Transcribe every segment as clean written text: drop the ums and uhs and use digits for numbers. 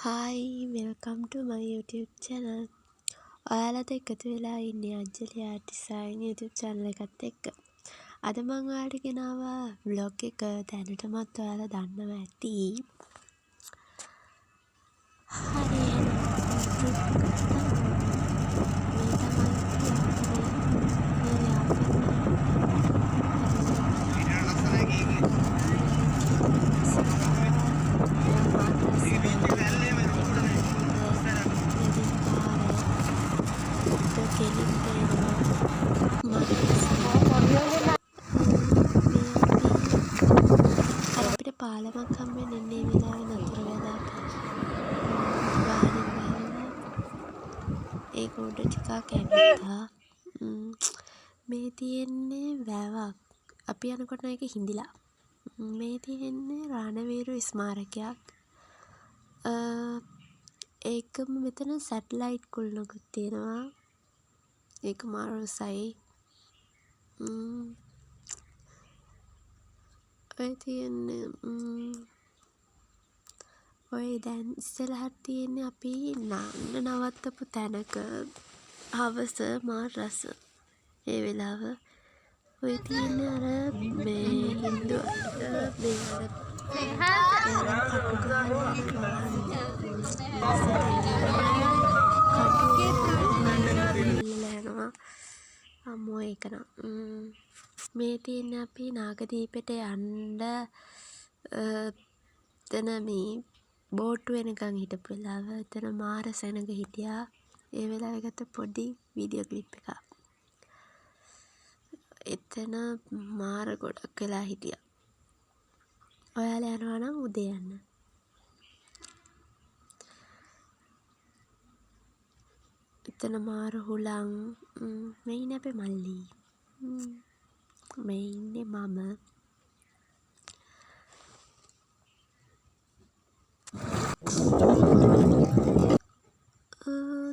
Hi, welcome to my YouTube channel. ඔයාලත් එකතු වෙලා ඉන්නේ අංජලි ආර්ට් ඩිසයින් YouTube channel එකත් එක්ක. අද මම ඔයාලට ගෙනාවා vlog එක. දැනටමත් ඔයාලා දන්නවා ඇති. හරි අපිට පාලමක් හම්බෙන්නේ ඉන්නේ වෙලාවේ නතර වෙලා වාහනේ බලලා ඒක උඩ ටිකක් ඇවිත්තා. මේ තියෙන්නේ වැවක්. අපි යනකොට ඒක හිඳිලා. මේ තියෙන්නේ රණවීරු ස්මාරකයක්. ඒකම මෙතන සැටලයිට් කුළුණකුත් තියෙනවා. ඒක මාරුසයි. ඔය තියෙන්නේ ඔය දැන් ඉස්සරහට තියෙන්නේ අපි නාන්න නවත්තපු තැනක හවස මා රස ඒ වෙලාව ඔය තියෙන්නේ අර මේ හින්දු මේ අර අම්මෝ ඒක නම් මේ තියෙන්නේ අපි නාගදීපෙට යන්න එතන මේ බෝට්ටු වෙනකන් හිටපු වෙලාව එතන මාර සෙනඟ හිටියා. ඒ වෙලාවේ ගත්ත පොඩි වීඩියෝ ක්ලිප් එකක්. එතන මාර ගොඩක් වෙලා හිටියා. ඔයාලා යනවා නම් උදේ යන්න. එතන මාර හුලං මේ ඉන්නේ අපේ මල්ලි. මේ ඉන්නේ මම.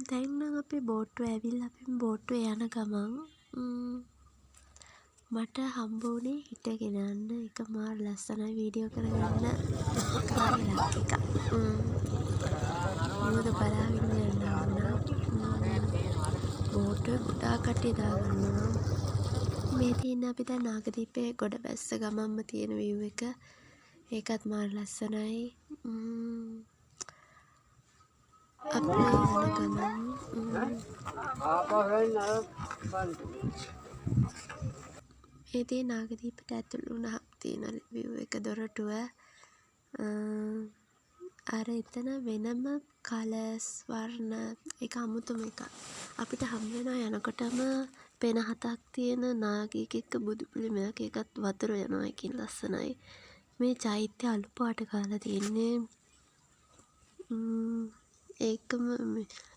දැන් නම් අපි බෝට්ටුව ඇවිල්ලා අපි බෝට්ටුවේ යන ගමන් මට හම්බ වුණේ හිටගෙන යන්න. ඒක මාර ලස්සනයි වීඩියෝ කරගන්න කාරණා එකක්. මොකද බලාගෙන යන්න ඕන. බෝට්ටුවේ ගොඩාක් කට්ටිය දාගන්නවා. මේ තියෙන්නේ අපි දැන් නාගදීපේ ගොඩ බැස්ස ගමන්ම තියෙන view එක. ඒකත් මාර ලස්සනයි. අපි යන ගමන් මේ තියෙන නාගදීපට ඇතුළු වුණාම තියෙන view එක දොරටුව. අර එතන වෙනම කලර්ස් වර්ණ ඒක අමුතුම එකක්. අපිට හම්බ වෙනවා යනකොටම පෙන 7ක් තියෙන නාගයෙක් එක්ක බුදු පිළිමයක්. ඒකත් වතුර යනවා. ඒකින් ලස්සනයි. මේ චෛත්‍ය අලු පාට කාලා තියෙන්නේ. ඒකම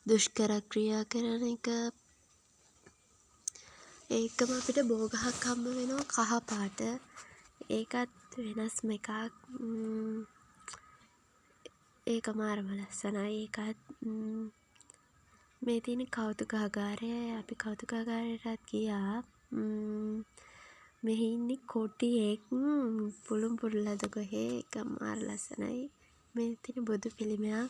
දුෂ්කර ක්‍රියා කරන එක. ඒකම අපිට බෝ ගහක් හම්බ වෙනවා කහ පාට. ඒකත් වෙනස්ම එකක්. ඒක මාරම ලස්සනයි. ඒකත් මේ තියෙන කෞතුකාගාරය. අපි කෞතුකාගාරයටත් ගියා. මෙහි ඉන්නේ කොටියෙක් පුළුම් පුරුල්ලද කොහේ. ඒක මාර ලස්සනයි. මේ තියෙන බුදු පිළිමයක්.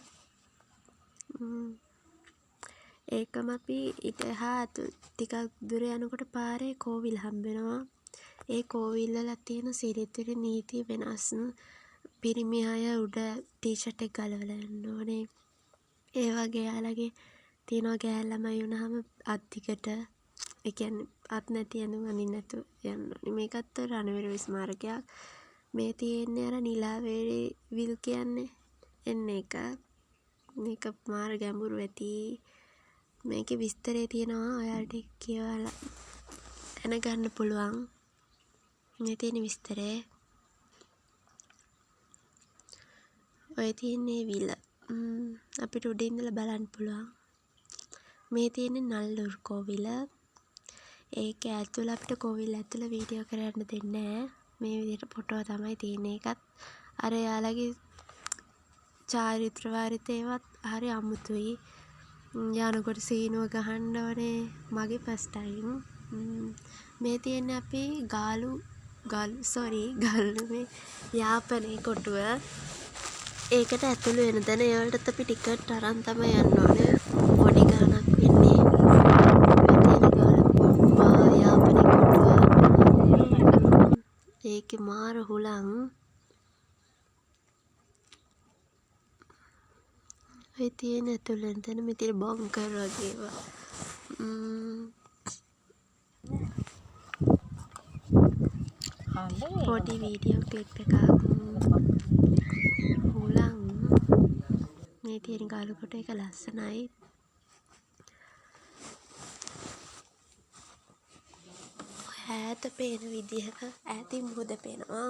ඒකම අපි ඊට එහා ටිකක් දුර යනකොට පාරේ කෝවිල හම්බ වෙනවා. ඒ කෝවිල් වල තියෙන සිරිතේ නීති වෙනස්. පිරිමි අය උඩ ටී-ෂර්ට් එක ගලවලා යන්න ඕනේ. ඒ වගේ යාළගේ තියෙනවා ගෑල් ළමයි වුණාම අත් දිගට ඒ කියන්නේ අත් නැති ඇඳුම් අඳින්න නැතුව යන්න ඕනේ. මේකත් රණවීරු ස්මාරකයක්. මේ තියෙන්නේ අර නිලාවේලි විල් කියන්නේ එන්න එක. මේක මාර ගැඹුරු ඇති. මේකේ විස්තරය තියෙනවා. ඔයාලට කියවලා දැනගන්න පුළුවන්. මේ තියෙන විස්තරය. ඔය තියෙන්නේ විල. අපිට උඩින් ඉඳලා බලන්න පුළුවන්. මේ තියෙන්නේ නල්ලුරු කෝවිල. ඒක ඇතුළ අපිට කෝවිල ඇතුළ වීඩියෝ කරන්න දෙන්නේ නැහැ. මේ විදිහට ෆොටෝ තමයි තියෙන්නේ. ඒකත් අර යාළගේ චාරිත්‍ර වාරිතේවත් හරි අමුතුයි. යනකොට සීනුව ගහන්න ඕනේ. මගේ ෆස්ට් ටයිම්. මේ තියෙන්නේ අපි ගල්ලුවේ යාපනයේ කොටුව. ඒකට ඇතුළු වෙන තැන ඒවලටත් අපි ටිකට් අරන් තමයි යන්න ඕනේ. පොඩි ගාණක් වෙන්නේ. තියෙන ගාණ පොප්පා යාපනයේ කොටුවා. ඒකේ මාර හුලං. ඔය තියෙන ඇතුළු වෙන තැන මේ තියෙන බංකර් වගේ ඒවා. පොඩි වීඩියෝ ක්ලිප් එකක්. හුලං මේ තියෙන ගාලකොට එක ලස්සනයි. ඈත පේන විදිහක ඈතින් මුහුද පේනවා.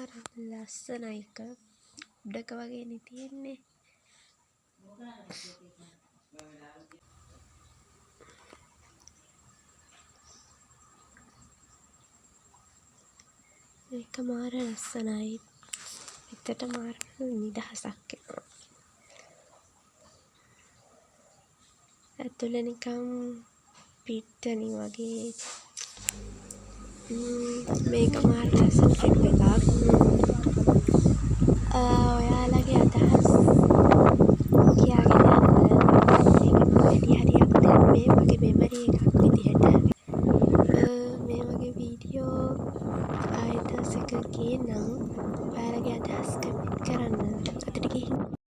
අර ලස්සනයි එක. උඩක වගේනේ තියෙන්නේ. මේක මාර ලස්සනයි. හිතට මාර නිදහසක් එනවා. ඇතුළේ නිකන් පිට්ටනි වගේ. මේක මාර ලස්සන ට්‍රිප් එකක්. ඔයාලගේ අදහස් කියාගෙන යන්න. මේක වැඩි හරියක් දැන් මේ මගේ මෙමරි එකක් විදිහට. මේ වගේ වීඩියෝ ආයෙත් දවසක ගේන්නම්. ඔයාලගේ අදහස් කමෙන්ට්